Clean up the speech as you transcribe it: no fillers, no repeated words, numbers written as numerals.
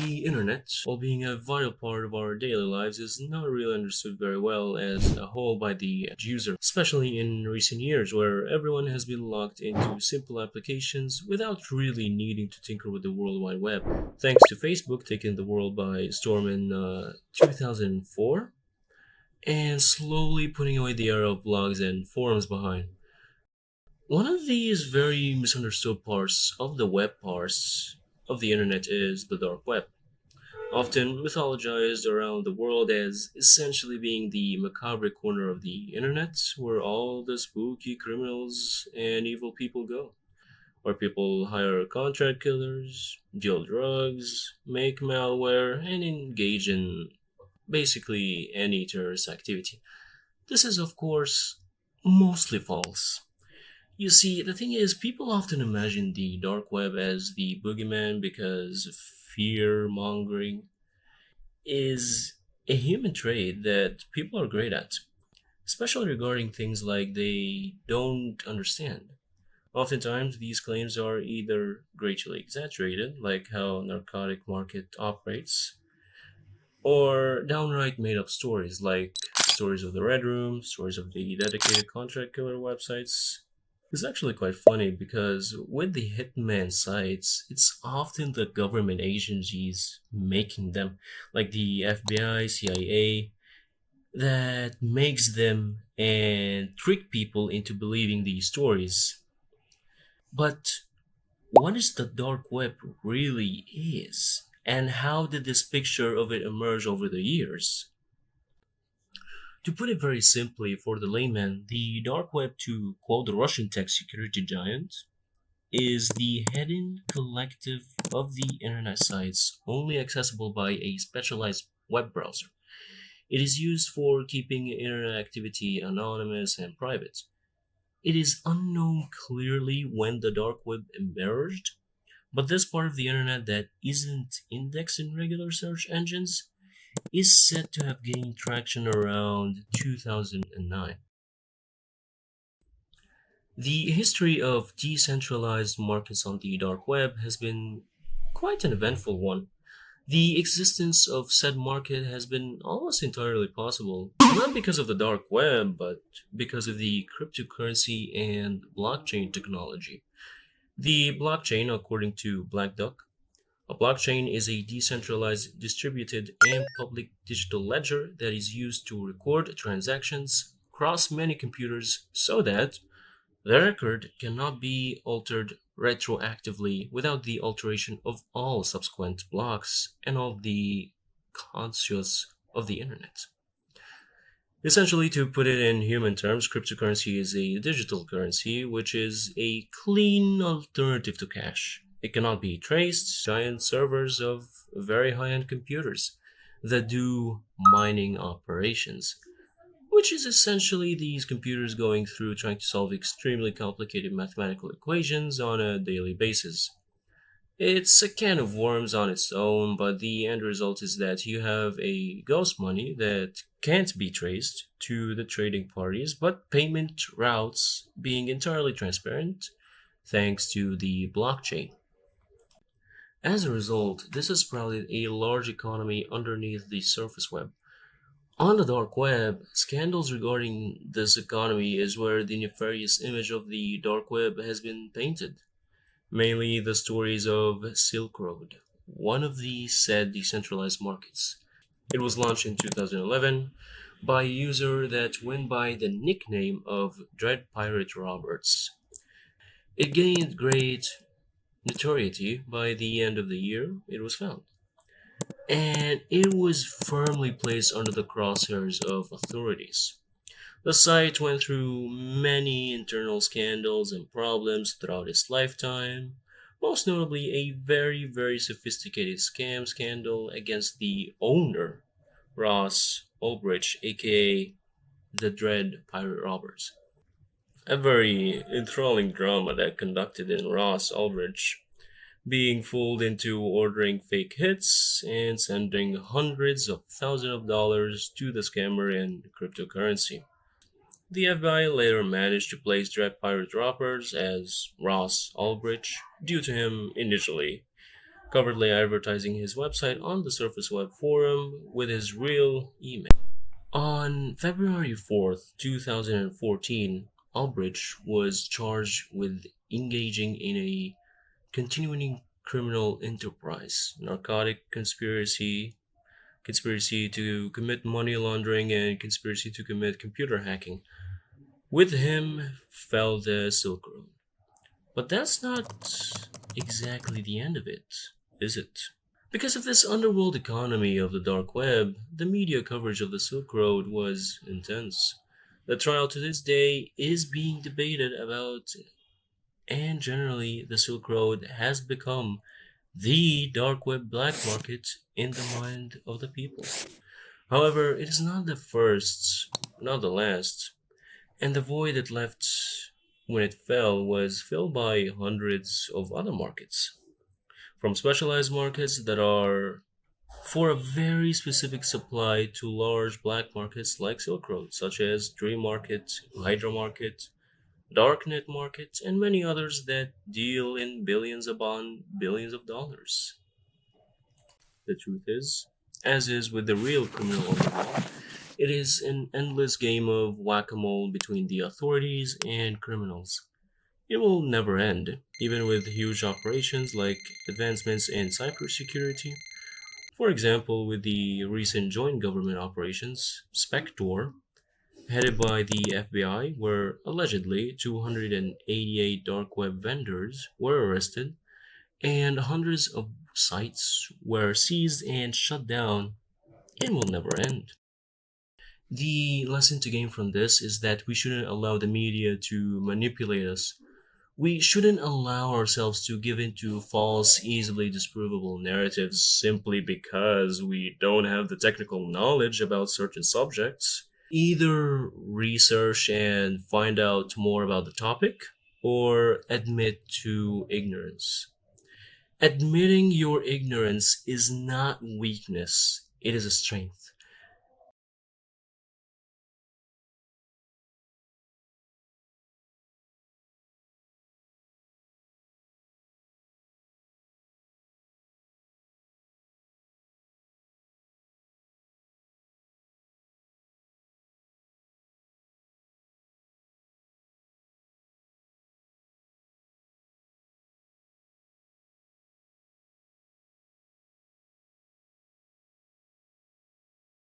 The internet, while being a vital part of our daily lives, is not really understood very well as a whole by the user, especially in recent years where everyone has been locked into simple applications without really needing to tinker with the World Wide Web. Thanks to Facebook taking the world by storm in 2004 and slowly putting away the era of blogs and forums behind. One of these very misunderstood parts of the web parts of the internet is the dark web, often mythologized around the world as essentially being the macabre corner of the internet where all the spooky criminals and evil people go, where people hire contract killers, deal drugs, make malware, and engage in basically any terrorist activity. This is, of course, mostly false. You see, the thing is, people often imagine the dark web as the boogeyman because fear mongering is a human trait that people are great at, especially regarding things like they don't understand. Oftentimes, these claims are either greatly exaggerated, like how narcotic market operates, or downright made up stories, like stories of the Red Room, stories of the dedicated contract killer websites. It's actually quite funny because with the hitman sites, it's often the government agencies making them, like the FBI, CIA, that makes them and trick people into believing these stories. But what is the dark web really is? And how did this picture of it emerge over the years? To put it very simply for the layman, the dark web, to quote the Russian tech security giant, is the hidden collective of the internet sites only accessible by a specialized web browser. It is used for keeping internet activity anonymous and private. It is unknown clearly when the dark web emerged, but this part of the internet that isn't indexed in regular search engines is said to have gained traction around 2009. The history of decentralized markets on the dark web has been quite an eventful one. The existence of said market has been almost entirely possible, not because of the dark web, but because of the cryptocurrency and blockchain technology. The blockchain, according to Black Duck, a blockchain is a decentralized, distributed, and public digital ledger that is used to record transactions across many computers so that the record cannot be altered retroactively without the alteration of all subsequent blocks and all the conscious of the internet. Essentially, to put it in human terms, cryptocurrency is a digital currency which is a clean alternative to cash. It cannot be traced, giant servers of very high end computers that do mining operations, which is essentially these computers going through trying to solve extremely complicated mathematical equations on a daily basis. It's a can of worms on its own, but the end result is that you have a ghost money that can't be traced to the trading parties, but payment routes being entirely transparent thanks to the blockchain. As a result, this has sprouted a large economy underneath the surface web. On the dark web, scandals regarding this economy is where the nefarious image of the dark web has been painted. Mainly the stories of Silk Road, one of the said decentralized markets. It was launched in 2011 by a user that went by the nickname of Dread Pirate Roberts. It gained great notoriety by the end of the year it was found, and it was firmly placed under the crosshairs of authorities. The site went through many internal scandals and problems throughout its lifetime, most notably a very, very sophisticated scam scandal against the owner, Ross Ulbricht, aka the Dread Pirate Roberts. A very enthralling drama that conducted in Ross Ulbricht being fooled into ordering fake hits and sending hundreds of thousands of dollars to the scammer in cryptocurrency. The FBI later managed to place Dread Pirate Roberts as Ross Ulbricht due to him initially covertly advertising his website on the Surface Web forum with his real email. On February 4th, 2014, Albridge was charged with engaging in a continuing criminal enterprise, narcotic conspiracy to commit money laundering, and conspiracy to commit computer hacking. With him fell the Silk Road. But that's not exactly the end of it, is it? Because of this underworld economy of the dark web, the media coverage of the Silk Road was intense. The trial to this day is being debated about, and generally, the Silk Road has become the dark web black market in the mind of the people. However, it is not the first, not the last, and the void it left when it fell was filled by hundreds of other markets. From specialized markets that are for a very specific supply to large black markets like Silk Road, such as Dream Market, Hydra Market, Darknet Market, and many others that deal in billions upon billions of dollars. The truth is, as is with the real criminal underworld, it is an endless game of whack a mole between the authorities and criminals. It will never end, even with huge operations like advancements in cybersecurity. For example, with the recent joint government operations, Spector, headed by the FBI, where allegedly 288 dark web vendors were arrested and hundreds of sites were seized and shut down. It will never end. The lesson to gain from this is that we shouldn't allow the media to manipulate us. We shouldn't allow ourselves to give in to false, easily disprovable narratives simply because we don't have the technical knowledge about certain subjects. Either research and find out more about the topic, or admit to ignorance. Admitting your ignorance is not weakness, it is a strength.